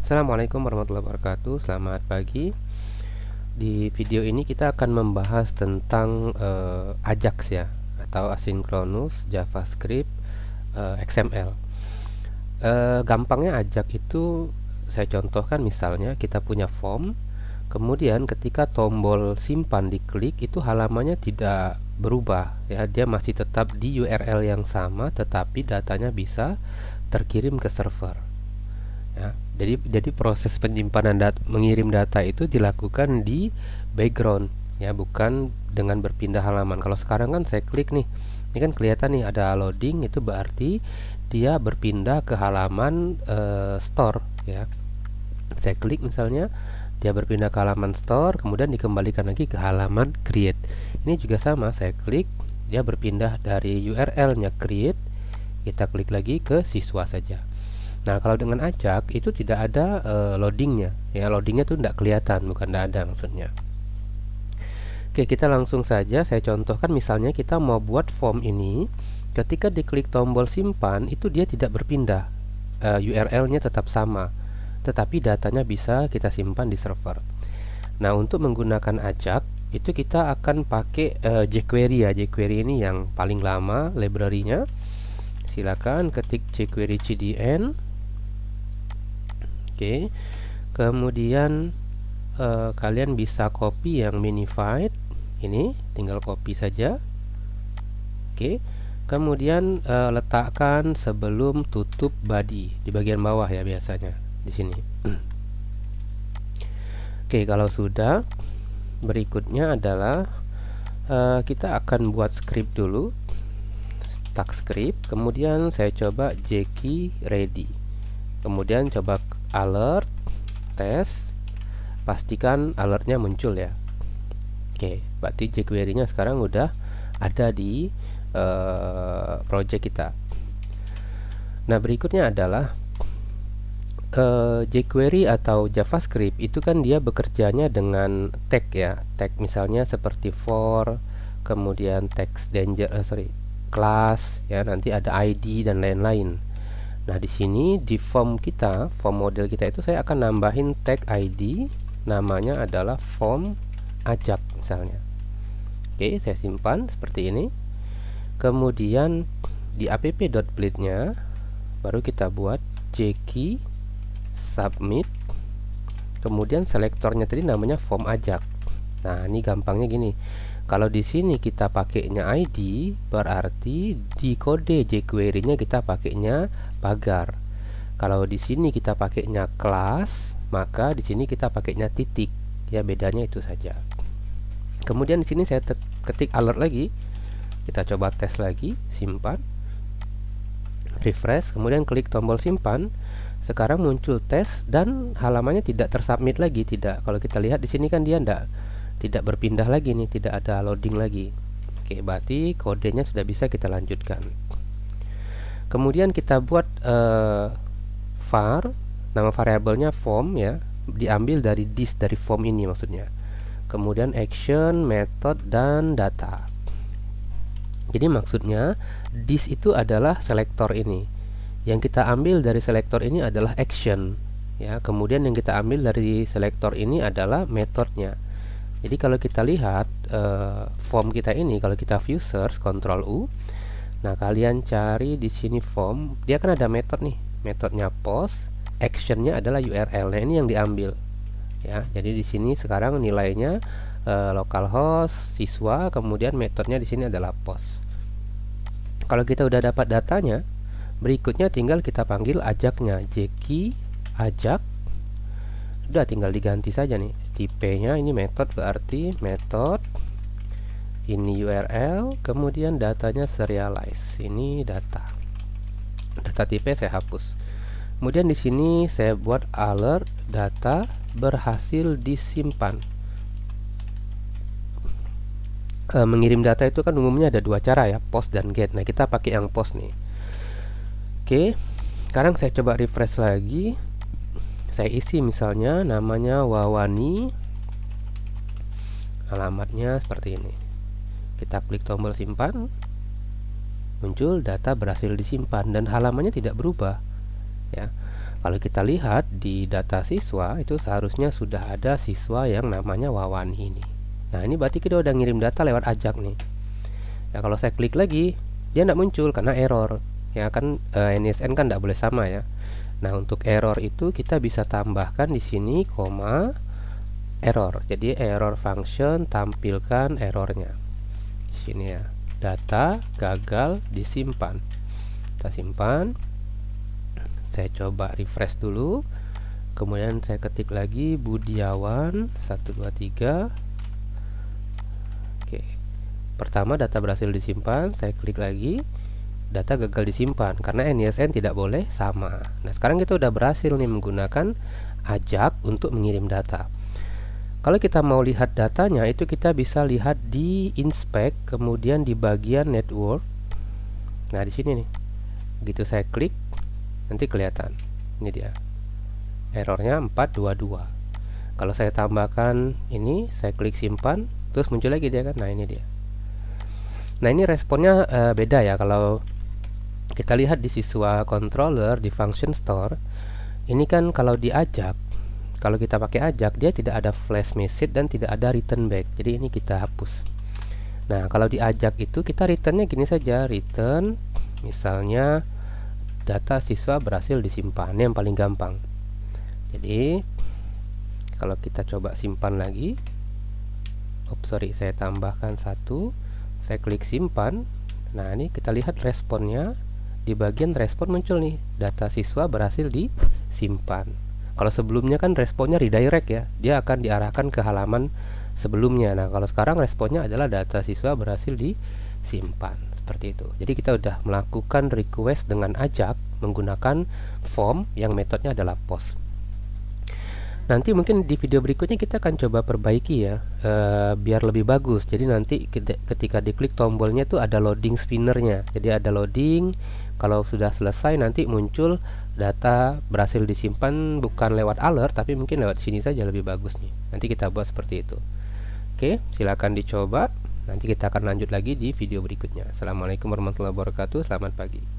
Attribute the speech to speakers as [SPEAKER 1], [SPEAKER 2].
[SPEAKER 1] Assalamualaikum warahmatullahi wabarakatuh. Selamat pagi. Di video ini kita akan membahas tentang Ajax ya, atau Asynchronous JavaScript XML. Gampangnya Ajax itu saya contohkan, misalnya kita punya form, kemudian ketika tombol simpan diklik itu halamannya tidak berubah ya, dia masih tetap di URL yang sama, tetapi datanya bisa terkirim ke server. Ya, jadi proses penyimpanan mengirim data itu dilakukan di background ya, bukan dengan berpindah halaman. Kalau sekarang kan saya klik nih, ini kan kelihatan nih ada loading, itu berarti dia berpindah ke halaman store ya. Saya klik misalnya, dia berpindah ke halaman store, kemudian dikembalikan lagi ke halaman create. Ini juga sama, saya klik, dia berpindah dari URL-nya create, kita klik lagi ke siswa saja. Nah, kalau dengan Ajax itu tidak ada loadingnya ya, loadingnya tuh tidak kelihatan, bukan tidak ada maksudnya. Oke, kita langsung saja saya contohkan. Misalnya kita mau buat form ini, ketika diklik tombol simpan itu dia tidak berpindah, URL-nya tetap sama, tetapi datanya bisa kita simpan di server. Nah, untuk menggunakan Ajax itu kita akan pakai jQuery ya. jQuery ini yang paling lama library-nya. Silakan ketik jQuery CDN. Oke, kemudian kalian bisa copy yang minified ini, tinggal copy saja. Oke, kemudian letakkan sebelum tutup body di bagian bawah ya, biasanya di sini. Oke, kalau sudah, berikutnya adalah kita akan buat script dulu, start script. Kemudian saya coba jkey ready, kemudian coba alert tes, pastikan alertnya muncul ya. Oke, berarti jQuery-nya sekarang udah ada di project kita. Nah, berikutnya adalah jQuery atau JavaScript itu kan dia bekerjanya dengan tag ya, tag misalnya seperti for, kemudian text danger, class ya, nanti ada ID dan lain-lain. Nah, di sini di form kita, form model kita itu saya akan nambahin tag ID, namanya adalah form Ajax misalnya. Oke, saya simpan seperti ini. Kemudian di app.build-nya baru kita buat jkey submit. Kemudian selektornya tadi namanya form Ajax. Nah, ini gampangnya gini. Kalau di sini kita pakainya ID, berarti di kode jQuery-nya kita pakainya pagar. Kalau di sini kita pakainya class, maka di sini kita pakainya titik. Ya, bedanya itu saja. Kemudian di sini saya ketik alert lagi. Kita coba tes lagi, simpan. Refresh, kemudian klik tombol simpan. Sekarang muncul tes dan halamannya tidak tersubmit lagi, tidak. Kalau kita lihat di sini kan dia tidak berpindah lagi nih, tidak ada loading lagi. Oke, berarti kodenya sudah bisa kita lanjutkan. Kemudian kita buat var, nama variabelnya form ya, diambil dari this, dari form ini maksudnya. Kemudian action, method, dan data. Jadi maksudnya this itu adalah selektor ini. Yang kita ambil dari selektor ini adalah action ya. Kemudian yang kita ambil dari selektor ini adalah metodenya. Jadi kalau kita lihat form kita ini, kalau kita view search, Ctrl U. Nah, kalian cari di sini form, dia kan ada metode nih. Metodenya post, actionnya adalah URL. Nah, ini yang diambil. Ya, jadi di sini sekarang nilainya localhost siswa, kemudian metodenya di sini adalah post. Kalau kita udah dapat datanya, berikutnya tinggal kita panggil Ajax-nya, jkey Ajax. Udah, tinggal diganti saja nih. Tipenya ini metode, berarti metode ini URL, kemudian datanya serialize. Ini data tipe saya hapus. Kemudian di sini saya buat alert data berhasil disimpan. Mengirim data itu kan umumnya ada dua cara ya, post dan get. Nah, kita pakai yang post nih. Oke, sekarang saya coba refresh lagi. Saya isi misalnya namanya Wawani, alamatnya seperti ini. Kita klik tombol simpan, muncul data berhasil disimpan dan halamannya tidak berubah ya. Kalau kita lihat di data siswa itu seharusnya sudah ada siswa yang namanya Wawani ini. Nah, ini berarti kita udah ngirim data lewat Ajak nih. Ya, kalau saya klik lagi, dia tidak muncul karena error. Ya kan, NISN kan tidak boleh sama ya. Nah, untuk error itu kita bisa tambahkan di sini koma error. Jadi error function tampilkan errornya. Di sini ya. Data gagal disimpan. Kita simpan. Saya coba refresh dulu. Kemudian saya ketik lagi Budiawan 123. Oke. Pertama data berhasil disimpan, saya klik lagi. Data gagal disimpan karena NISN tidak boleh sama. Nah, sekarang kita udah berhasil nih menggunakan Ajak untuk mengirim data. Kalau kita mau lihat datanya itu kita bisa lihat di inspect, kemudian di bagian network. Nah, di sini nih. Begitu saya klik, nanti kelihatan. Ini dia. Errornya 422. Kalau saya tambahkan ini, saya klik simpan, terus muncul lagi dia kan. Nah, ini dia. Nah, ini responnya beda ya. Kalau kita lihat di siswa controller di function store, ini kan kalau diajak, kalau kita pakai Ajak, dia tidak ada flash message dan tidak ada return back. Jadi ini kita hapus. Nah, kalau diajak itu kita returnnya gini saja, return misalnya data siswa berhasil disimpan, yang paling gampang. Jadi kalau kita coba simpan lagi, saya tambahkan satu, saya klik simpan. Nah, ini kita lihat responnya. Di bagian respon muncul nih, data siswa berhasil disimpan. Kalau sebelumnya kan responnya redirect ya, dia akan diarahkan ke halaman sebelumnya. Nah, kalau sekarang responnya adalah data siswa berhasil disimpan. Seperti itu. Jadi kita udah melakukan request dengan Ajak menggunakan form yang metodenya adalah post. Nanti mungkin di video berikutnya kita akan coba perbaiki ya, biar lebih bagus. Jadi nanti ketika diklik tombolnya tuh ada loading spinnernya. Jadi ada loading. Kalau sudah selesai nanti muncul data berhasil disimpan bukan lewat alert, tapi mungkin lewat sini saja lebih bagus nih. Nanti kita buat seperti itu. Oke, silakan dicoba. Nanti kita akan lanjut lagi di video berikutnya. Assalamualaikum warahmatullahi wabarakatuh. Selamat pagi.